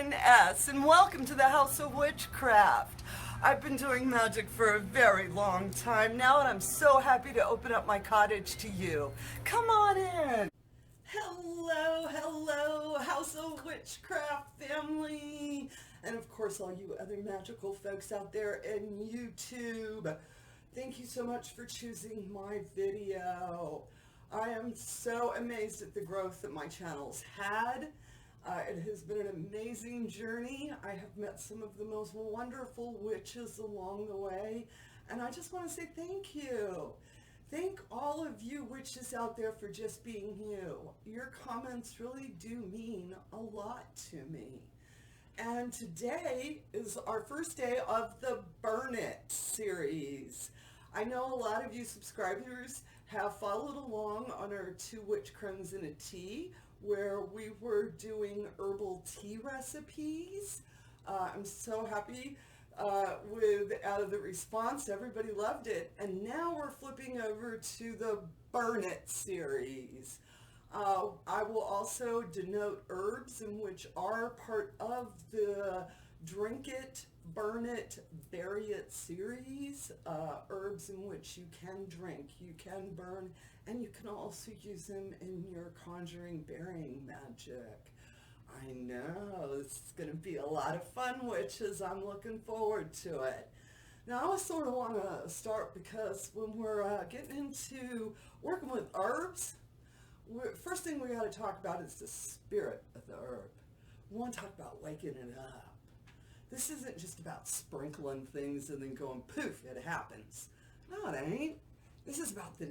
Taren S, and welcome to the House of Witchcraft. I've been doing magic for a very long time now, and I'm so happy to open up my cottage to you. Come on in. Hello, hello, House of Witchcraft family, and of course all you other magical folks out there in YouTube. Thank you so much for choosing my video. I am so amazed at the growth that my channel's had. It has been an amazing journey. I have met some of the most wonderful witches along the way, and I just want to say thank you. Thank all of you witches out there for just being you. Your comments really do mean a lot to me. And today is our first day of the Burn It series. I know a lot of you subscribers have followed along on our 2 Witch Crones and a Tea, where we were doing herbal tea recipes. I'm so happy out of the response. Everybody loved it. And now we're flipping over to the Burn It series. I will also denote herbs in which are part of the Drink It, Burn It, Bury It series. Herbs in which you can drink, you can burn, and you can also use them in your conjuring burying magic. I know, it's going to be a lot of fun, witches. I'm looking forward to it. Now, I sort of want to start because when we're getting into working with herbs, first thing we got to talk about is the spirit of the herb. We want to talk about waking it up. This isn't just about sprinkling things and then going poof, it happens. No, it ain't. This is about the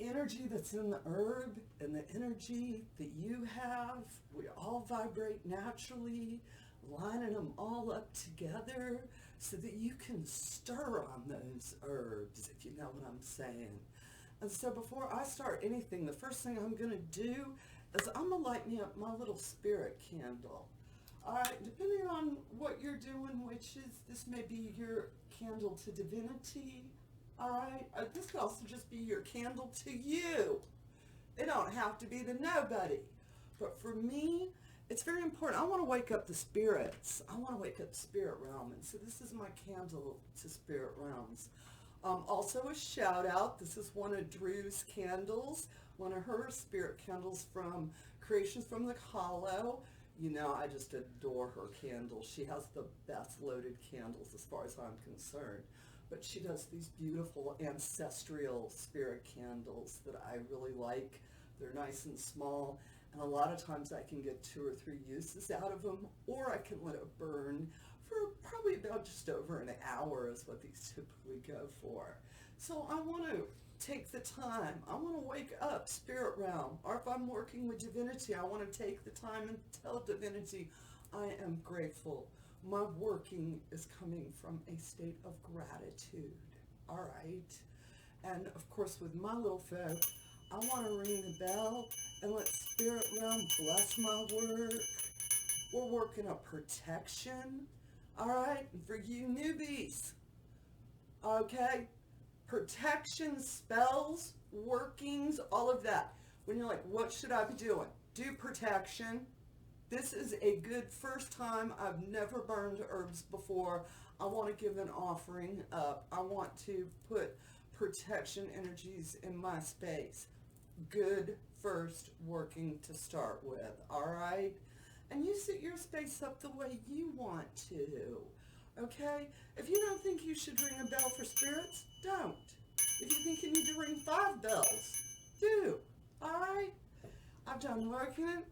energy that's in the herb and the energy that you have. We all vibrate naturally, lining them all up together so that you can stir on those herbs, if you know what I'm saying. And so before I start anything, the first thing I'm going to do is I'm going to light me up my little spirit candle. All right, depending on what you're doing, witches, this may be your candle to divinity. All right, this could also just be your candle to you. It don't have to be to nobody. But for me, it's very important. I want to wake up the spirits. I want to wake up the spirit realm. And so this is my candle to spirit realms. Also a shout out. This is one of Drew's candles, one of her spirit candles from Creations from the Hollow. You know, I just adore her candles. She has the best loaded candles as far as I'm concerned. But she does these beautiful ancestral spirit candles that I really like. They're nice and small, and a lot of times I can get 2 or 3 uses out of them, or I can let it burn for probably about just over an hour is what these typically go for. So I want to take the time. I want to wake up spirit realm, or if I'm working with divinity, I want to take the time and tell divinity, I am grateful. My working is coming from a state of gratitude, all right? And of course, with my little folk, I want to ring the bell and let spirit realm bless my work. We're working a protection, all right? And for you newbies, okay? Protection, spells, workings, all of that. When you're like, what should I be doing? Do protection. This is a good first time. I've never burned herbs before. I want to give an offering up. I want to put protection energies in my space. Good first working to start with, all right? And you set your space up the way you want to, okay? If you don't think you should ring a bell for spirits, don't. If you think you need to ring 5 bells, do, all right? I've done working it.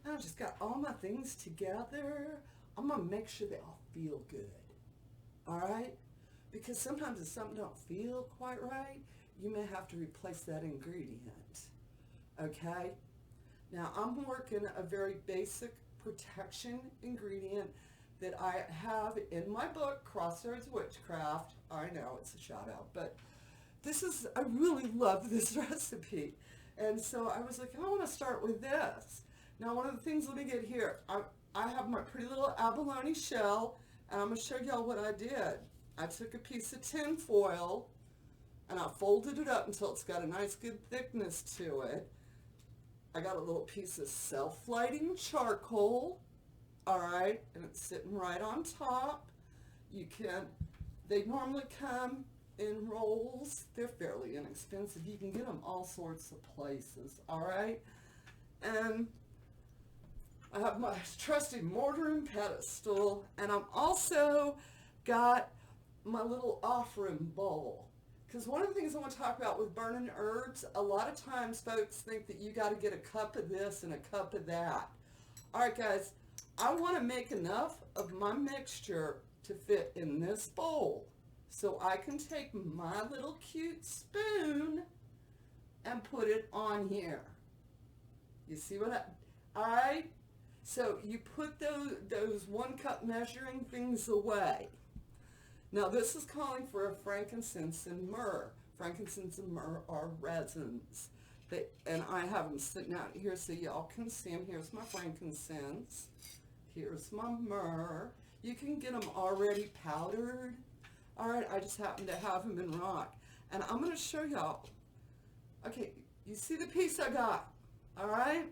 I just got all my things together. I'm going to make sure they all feel good. All right? Because sometimes if something don't feel quite right, you may have to replace that ingredient. Okay? Now, I'm working a very basic protection ingredient that I have in my book, Crossroads Witchcraft. I know it's a shout out, but I really love this recipe. And so I was like, I want to start with this. Now, one of the things, let me get here. I have my pretty little abalone shell, and I'm going to show y'all what I did. I took a piece of tin foil, and I folded it up until it's got a nice good thickness to it. I got a little piece of self-lighting charcoal, all right, and it's sitting right on top. They normally come in rolls. They're fairly inexpensive. You can get them all sorts of places, all right? And I have my trusty mortar and pestle, and I'm also got my little offering bowl. Because one of the things I want to talk about with burning herbs, a lot of times folks think that you got to get a cup of this and a cup of that. All right, guys, I want to make enough of my mixture to fit in this bowl. So I can take my little cute spoon and put it on here. You see what all right? So you put those 1 cup measuring things away. Now this is calling for a frankincense and myrrh. Frankincense and myrrh are resins. And I have them sitting out here so y'all can see them. Here's my frankincense. Here's my myrrh. You can get them already powdered. All right, I just happen to have them in rock. And I'm going to show y'all. Okay, you see the piece I got? All right?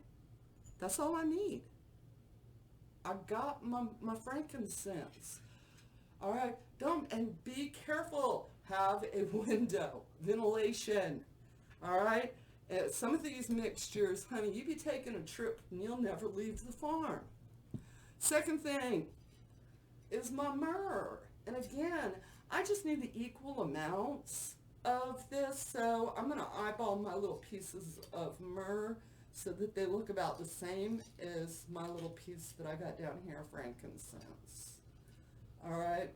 That's all I need. I got my frankincense. All right? And be careful. Have a window. Ventilation. All right? Some of these mixtures, honey, you be taking a trip and you'll never leave the farm. Second thing is my myrrh. And again, I just need the equal amounts of this, so I'm going to eyeball my little pieces of myrrh so that they look about the same as my little piece that I got down here, frankincense. All right.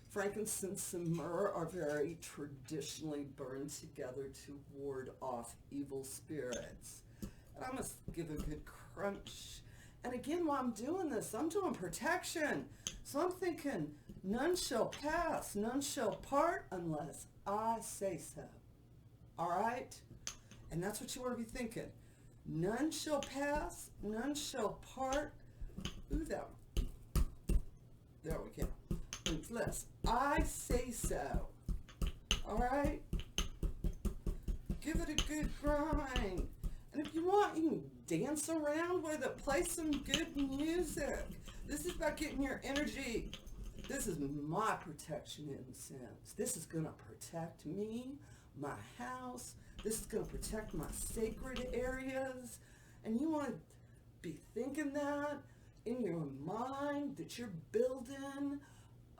Frankincense and myrrh are very traditionally burned together to ward off evil spirits. And I'm going to give a good crunch. And again, while I'm doing this, I'm doing protection. So I'm thinking, none shall pass, none shall part unless I say so. All right? And that's what you want to be thinking. None shall pass, none shall part. Ooh, there we go. Unless I say so. All right? Give it a good grind. And if you want, you can dance around with it. Play some good music. This is about getting your energy. This is my protection incense. This is going to protect me, my house. This is going to protect my sacred areas. And you want to be thinking that in your mind, that you're building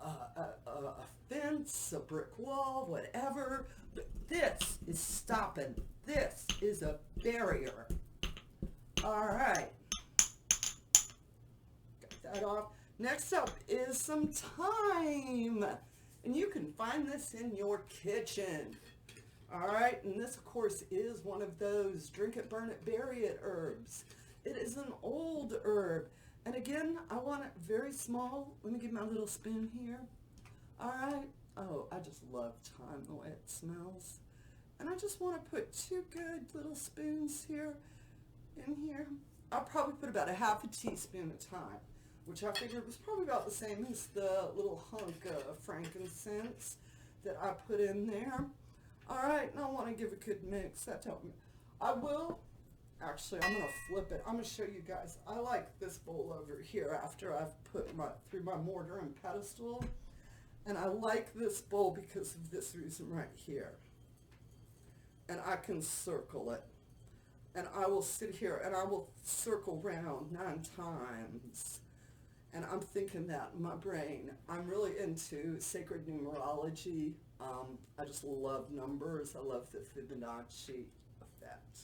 a fence, a brick wall, whatever. But this is stopping. This is a barrier. All right. Got that off. Next up is some thyme. And you can find this in your kitchen. All right. And this, of course, is one of those drink it, burn it, bury it herbs. It is an old herb. And again, I want it very small. Let me get my little spoon here. All right. Oh, I just love thyme, the way it smells. And I just want to put 2 good little spoons here in here. I'll probably put about a half a teaspoon of thyme, which I figured was probably about the same as the little hunk of frankincense that I put in there. All right, and I want to give a good mix. That told me. I will. Actually, I'm going to flip it. I'm going to show you guys. I like this bowl over here after I've put through my mortar and pestle. And I like this bowl because of this reason right here. And I can circle it. And I will sit here and I will circle round 9 times. And I'm thinking that in my brain. I'm really into sacred numerology. I just love numbers. I love the Fibonacci effect.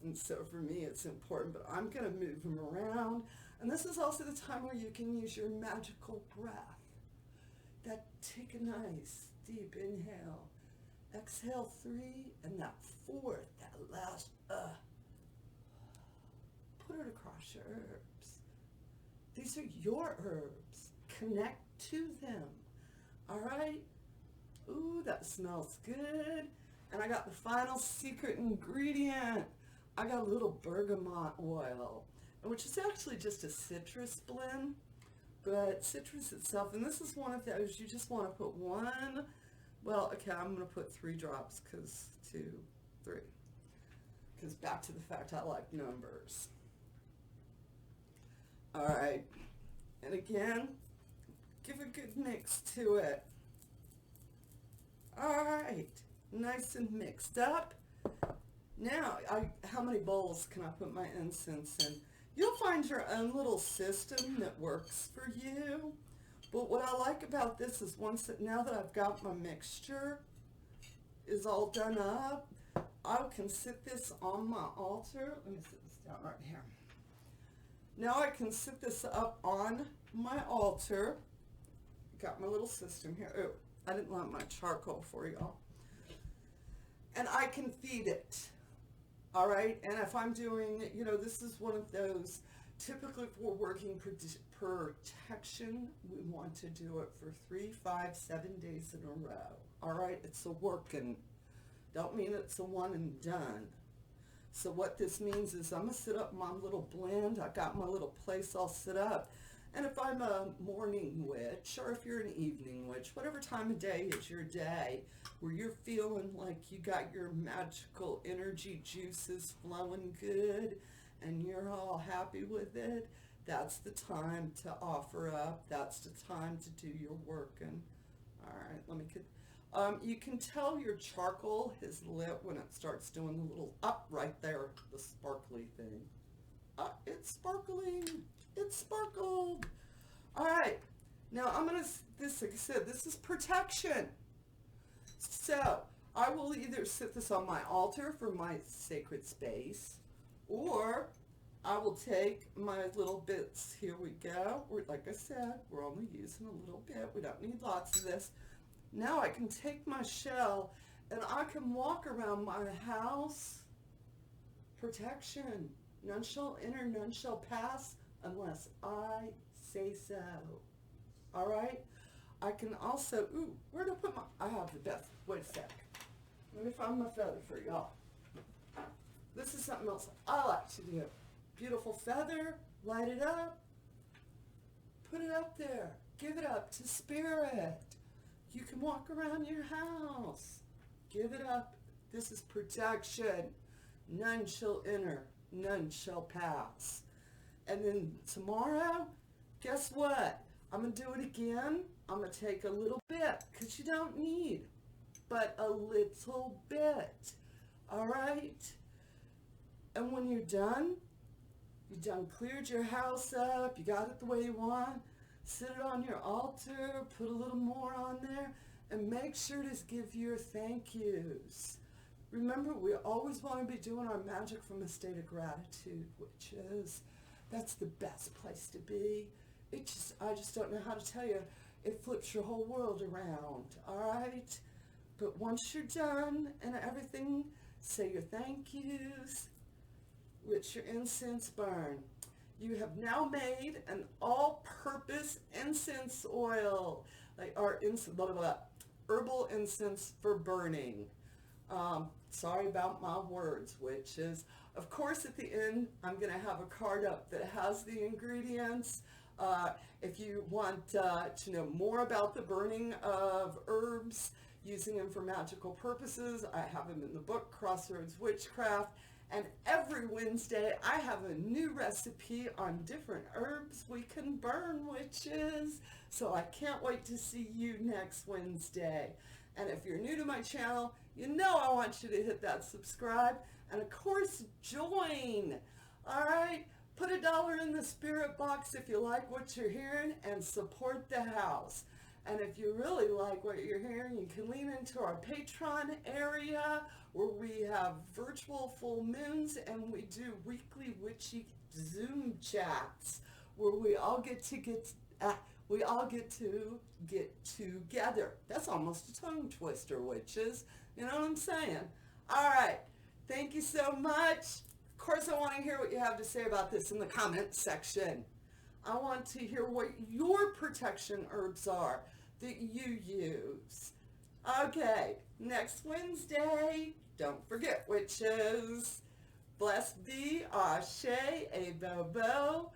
And so for me, it's important, but I'm going to move them around. And this is also the time where you can use your magical breath. Take a nice deep inhale. Exhale 3, and that 4th, that last, put it across your herbs. These are your herbs. Connect to them. All right? Ooh, that smells good. And I got the final secret ingredient. I got a little bergamot oil, which is actually just a citrus blend, but citrus itself, and this is one of those, you just want to put 1, well, okay, I'm going to put 3 drops, 2, 3, because back to the fact I like numbers. All right. And again, give a good mix to it. All right. Nice and mixed up. Now, how many bowls can I put my incense in? You'll find your own little system that works for you. But what I like about this is now that I've got my mixture is all done up, I can sit this on my altar. Let me sit this down right here. Now I can sit this up on my altar. Got my little system here. Oh, I didn't light my charcoal for y'all. And I can feed it. All right. And if I'm doing, this is one of those, typically if we're working protection, we want to do it for 3, 5, 7 days in a row. All right. It's a working. Don't mean it's a one and done. So what this means is I'm going to sit up my little blend. I got my little place all set up. And if I'm a morning witch, or if you're an evening witch, whatever time of day is your day, where you're feeling like you got your magical energy juices flowing good, and you're all happy with it, that's the time to offer up. That's the time to do your work. And all right, let me get... you can tell your charcoal is lit when it starts doing the little up right there, the sparkly thing. It's sparkling. It's sparkled. All right. Now I'm going to, like I said, this is protection. So I will either sit this on my altar for my sacred space, or I will take my little bits. Here we go. Like I said, we're only using a little bit. We don't need lots of this. Now I can take my shell and I can walk around my house. Protection. None shall enter, none shall pass unless I say so. All right? I can also, where did I put I have the best. Wait a sec. Let me find my feather for y'all. This is something else I like to do. Beautiful feather, light it up, put it up there, give it up to spirit. You can walk around your house. Give it up. This is protection. None shall enter, none shall pass. And then tomorrow, guess what? I'm going to do it again. I'm going to take a little bit, because you don't need but a little bit. All right? And when you're done cleared your house up, you got it the way you want, sit it on your altar, put a little more on there, and make sure to give your thank yous. Remember, we always want to be doing our magic from a state of gratitude, that's the best place to be. I just don't know how to tell you. It flips your whole world around, all right? But once you're done and everything, say your thank yous, let your incense burn. You have now made an all-purpose incense oil, herbal incense for burning. Sorry about my words, witches. Of course, at the end, I'm going to have a card up that has the ingredients. If you want to know more about the burning of herbs, using them for magical purposes, I have them in the book, Crossroads Witchcraft. And every Wednesday, I have a new recipe on different herbs we can burn, witches. So I can't wait to see you next Wednesday. And if you're new to my channel, you know I want you to hit that subscribe. And of course, join. All right? Put $1 in the spirit box if you like what you're hearing, and support the house. And if you really like what you're hearing, you can lean into our Patreon area, where we have virtual full moons and we do weekly witchy Zoom chats, where we all get to get together. That's almost a tongue twister, witches. You know what I'm saying? All right. Thank you so much. Of course, I want to hear what you have to say about this in the comment section. I want to hear what your protection herbs are that you use. Okay, next Wednesday, don't forget, witches. Blessed be, Ashe, a bobo,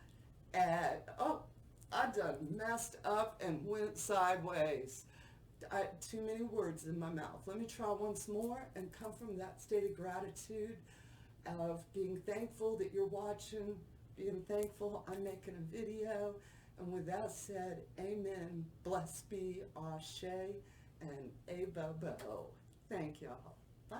and, I done messed up and went sideways. Too many words in my mouth. Let me try once more and come from that state of gratitude, of being thankful that you're watching, being thankful I'm making a video. And with that said, amen, blessed be, ashe, and a bobo. Thank y'all. Bye.